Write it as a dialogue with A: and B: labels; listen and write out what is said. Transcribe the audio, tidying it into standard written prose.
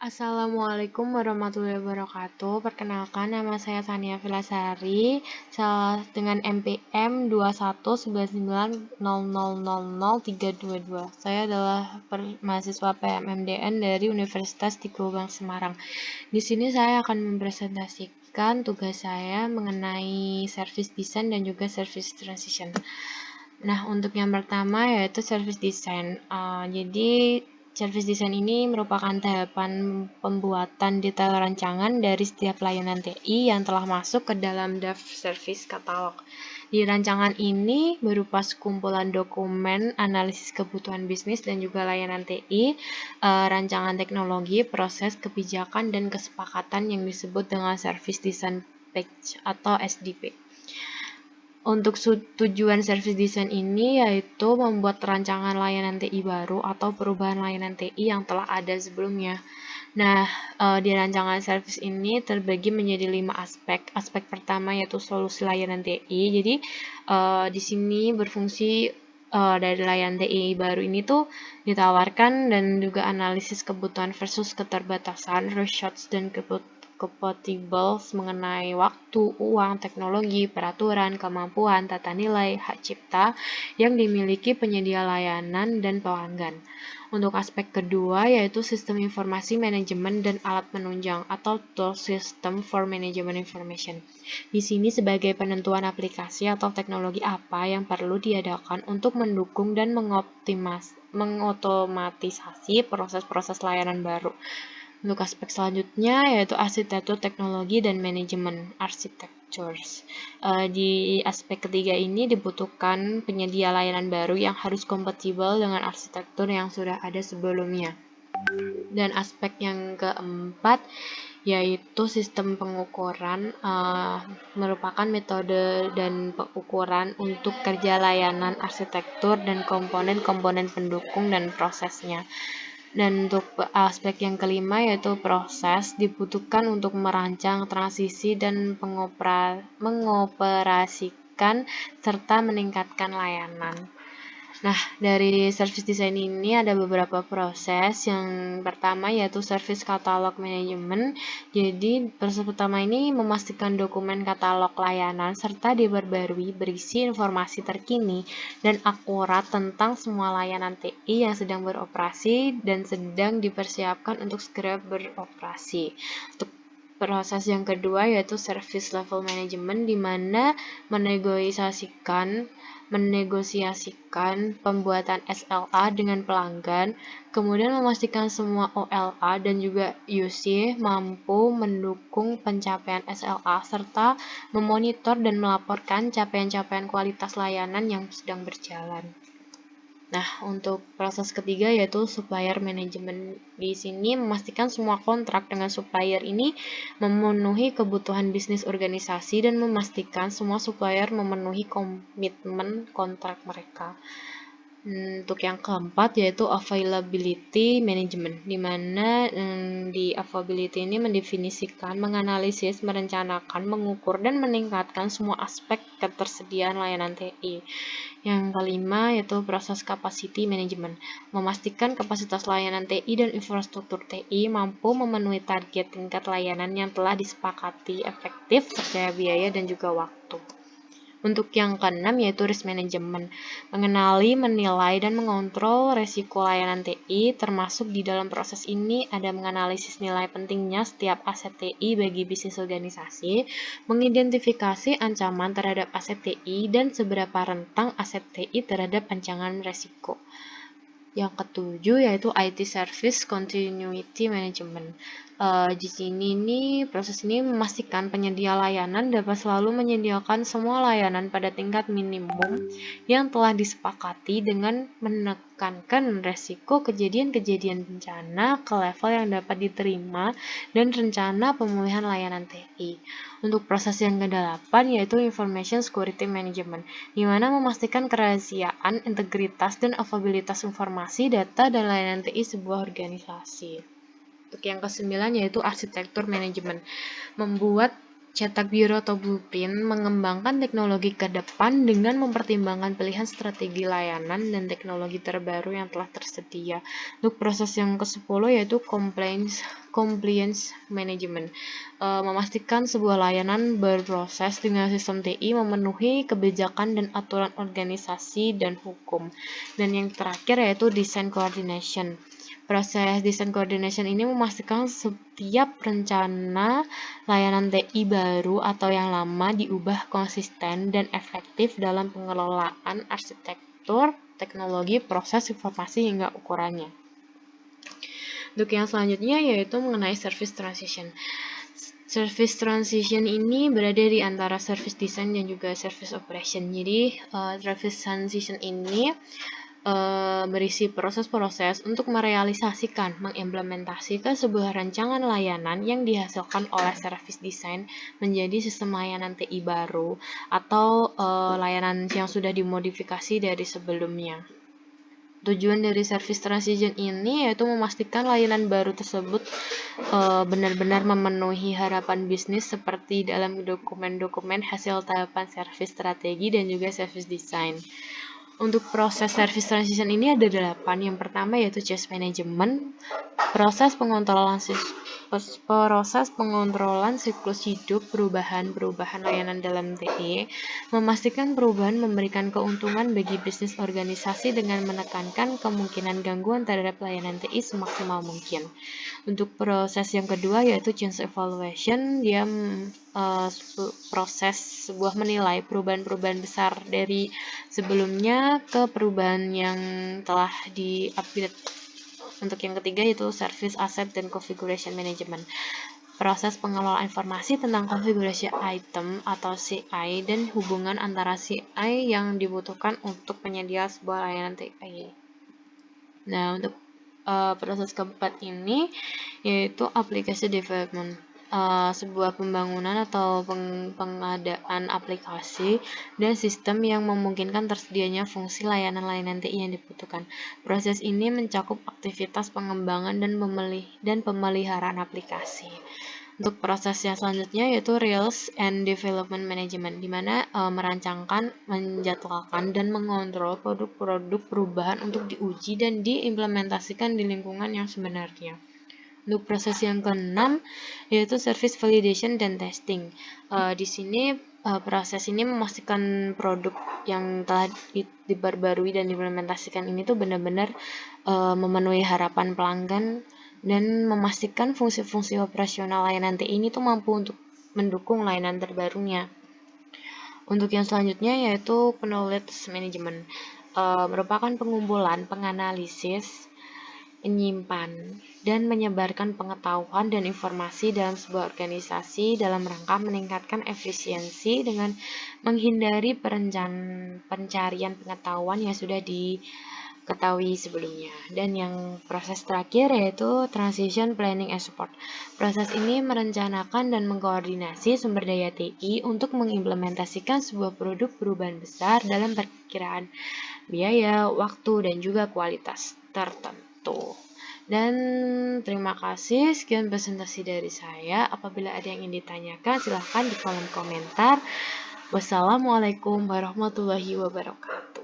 A: Assalamualaikum warahmatullahi wabarakatuh. Perkenalkan, nama saya Tania Vilasari dengan NPM 219900000322. Saya adalah mahasiswa PMMDN dari Universitas Tigobang Semarang. Di sini saya akan mempresentasikan tugas saya mengenai service design dan juga service transition. Nah, untuk yang pertama yaitu service design. Jadi service design ini merupakan tahapan pembuatan detail rancangan dari setiap layanan TI yang telah masuk ke dalam draft service catalog. Di rancangan ini berupa sekumpulan dokumen, analisis kebutuhan bisnis dan juga layanan TI, rancangan teknologi, proses, kebijakan, dan kesepakatan yang disebut dengan Service Design Package atau SDP. Untuk tujuan service design ini yaitu membuat rancangan layanan TI baru atau perubahan layanan TI yang telah ada sebelumnya. Nah, di rancangan service ini terbagi menjadi 5 aspek. Aspek pertama yaitu solusi layanan TI. Jadi, di sini berfungsi dari layanan TI baru ini tuh ditawarkan dan juga analisis kebutuhan versus keterbatasan, research dan compatibles mengenai waktu, uang, teknologi, peraturan, kemampuan, tata nilai, hak cipta yang dimiliki penyedia layanan dan pelanggan. Untuk aspek kedua yaitu sistem informasi manajemen dan alat penunjang atau tool system for management information. Di sini sebagai penentuan aplikasi atau teknologi apa yang perlu diadakan untuk mendukung dan mengotomatisasi proses-proses layanan baru. Untuk aspek selanjutnya yaitu arsitektur teknologi dan manajemen architectures. Di aspek ketiga ini dibutuhkan penyedia layanan baru yang harus kompatibel dengan arsitektur yang sudah ada sebelumnya. Dan aspek yang keempat yaitu sistem pengukuran merupakan metode dan pengukuran untuk kerja layanan arsitektur dan komponen-komponen pendukung dan prosesnya. Dan untuk aspek yang kelima yaitu proses dibutuhkan untuk merancang transisi dan mengoperasikan serta meningkatkan layanan. Nah, dari service design ini ada beberapa proses. Yang pertama yaitu service catalog management. Jadi, proses pertama ini memastikan dokumen katalog layanan serta diperbarui berisi informasi terkini dan akurat tentang semua layanan TI yang sedang beroperasi dan sedang dipersiapkan untuk segera beroperasi. Untuk proses yang kedua yaitu service level management, di mana menegosiasikan pembuatan SLA dengan pelanggan, kemudian memastikan semua OLA dan juga UC mampu mendukung pencapaian SLA serta memonitor dan melaporkan capaian-capaian kualitas layanan yang sedang berjalan. Nah, untuk proses ketiga yaitu supplier management. Di sini memastikan semua kontrak dengan supplier ini memenuhi kebutuhan bisnis organisasi dan memastikan semua supplier memenuhi komitmen kontrak mereka. Untuk yang keempat yaitu availability management, di mana di availability ini mendefinisikan, menganalisis, merencanakan, mengukur, dan meningkatkan semua aspek ketersediaan layanan TI. Yang kelima yaitu proses capacity management, memastikan kapasitas layanan TI dan infrastruktur TI mampu memenuhi target tingkat layanan yang telah disepakati efektif, terjaya biaya, dan juga waktu. Untuk yang keenam yaitu risk management, mengenali, menilai, dan mengontrol resiko layanan TI, termasuk di dalam proses ini ada menganalisis nilai pentingnya setiap aset TI bagi bisnis organisasi, mengidentifikasi ancaman terhadap aset TI, dan seberapa rentang aset TI terhadap ancaman resiko. Yang ketujuh yaitu IT Service Continuity Management. Di sini proses ini memastikan penyedia layanan dapat selalu menyediakan semua layanan pada tingkat minimum yang telah disepakati dengan menekankan resiko kejadian-kejadian bencana ke level yang dapat diterima dan rencana pemulihan layanan TI. Untuk proses yang ke-8 yaitu Information Security Management, di mana memastikan kerahasiaan, integritas, dan availabilitas informasi, data, dan layanan TI sebuah organisasi. Untuk yang ke-9 yaitu Arsitektur Management, membuat cetak biru atau blueprint, mengembangkan teknologi ke depan dengan mempertimbangkan pilihan strategi layanan dan teknologi terbaru yang telah tersedia. Untuk proses yang ke-10 yaitu compliance management. Memastikan sebuah layanan berproses dengan sistem TI memenuhi kebijakan dan aturan organisasi dan hukum. Dan yang terakhir yaitu design coordination. Proses design coordination ini memastikan setiap rencana layanan TI baru atau yang lama diubah konsisten dan efektif dalam pengelolaan arsitektur, teknologi, proses informasi hingga ukurannya. Untuk yang selanjutnya yaitu mengenai service transition. Service transition ini berada di antara service design dan juga service operation. Jadi, service transition ini berisi proses-proses untuk merealisasikan, mengimplementasikan sebuah rancangan layanan yang dihasilkan oleh service design menjadi sistem layanan TI baru atau layanan yang sudah dimodifikasi dari sebelumnya. Tujuan dari service transition ini yaitu memastikan layanan baru tersebut benar-benar memenuhi harapan bisnis seperti dalam dokumen-dokumen hasil tahapan service strategi dan juga service design. Untuk proses service transition ini ada 8. Yang pertama yaitu change management, proses pengontrolan siklus hidup perubahan layanan dalam TI, memastikan perubahan memberikan keuntungan bagi bisnis organisasi dengan menekankan kemungkinan gangguan terhadap layanan TI semaksimal mungkin. Untuk proses yang kedua yaitu change evaluation, dia proses sebuah menilai perubahan-perubahan besar dari sebelumnya ke perubahan yang telah di-upgrade. Untuk yang ketiga yaitu service asset dan configuration management. Proses pengelolaan informasi tentang konfigurasi item atau CI dan hubungan antara CI yang dibutuhkan untuk penyedia sebuah layanan TI. Nah, untuk proses keempat ini yaitu application development. Sebuah pembangunan atau pengadaan aplikasi dan sistem yang memungkinkan tersedianya fungsi layanan-layanan TI yang dibutuhkan. Proses ini mencakup aktivitas pengembangan dan pemeliharaan aplikasi. Untuk proses yang selanjutnya yaitu Reals and Development Management, di mana merancangkan, menjadwalkan, dan mengontrol produk-produk perubahan untuk diuji dan diimplementasikan di lingkungan yang sebenarnya. Untuk proses yang keenam yaitu Service Validation dan Testing. Di sini proses ini memastikan produk yang telah diperbarui dan diimplementasikan ini tuh benar-benar memenuhi harapan pelanggan dan memastikan fungsi-fungsi operasional layanan TI ini tuh mampu untuk mendukung layanan terbarunya. Untuk yang selanjutnya yaitu Knowledge Management, merupakan pengumpulan, penganalisis, menyimpan, dan menyebarkan pengetahuan dan informasi dalam sebuah organisasi dalam rangka meningkatkan efisiensi dengan menghindari pencarian pengetahuan yang sudah diketahui sebelumnya. Dan yang proses terakhir yaitu Transition Planning and Support. Proses ini merencanakan dan mengkoordinasi sumber daya TI untuk mengimplementasikan sebuah produk perubahan besar dalam perkiraan biaya, waktu, dan juga kualitas tertentu. Dan terima kasih, sekian presentasi dari saya. Apabila ada yang ingin ditanyakan, silahkan di kolom komentar. Wassalamualaikum warahmatullahi wabarakatuh.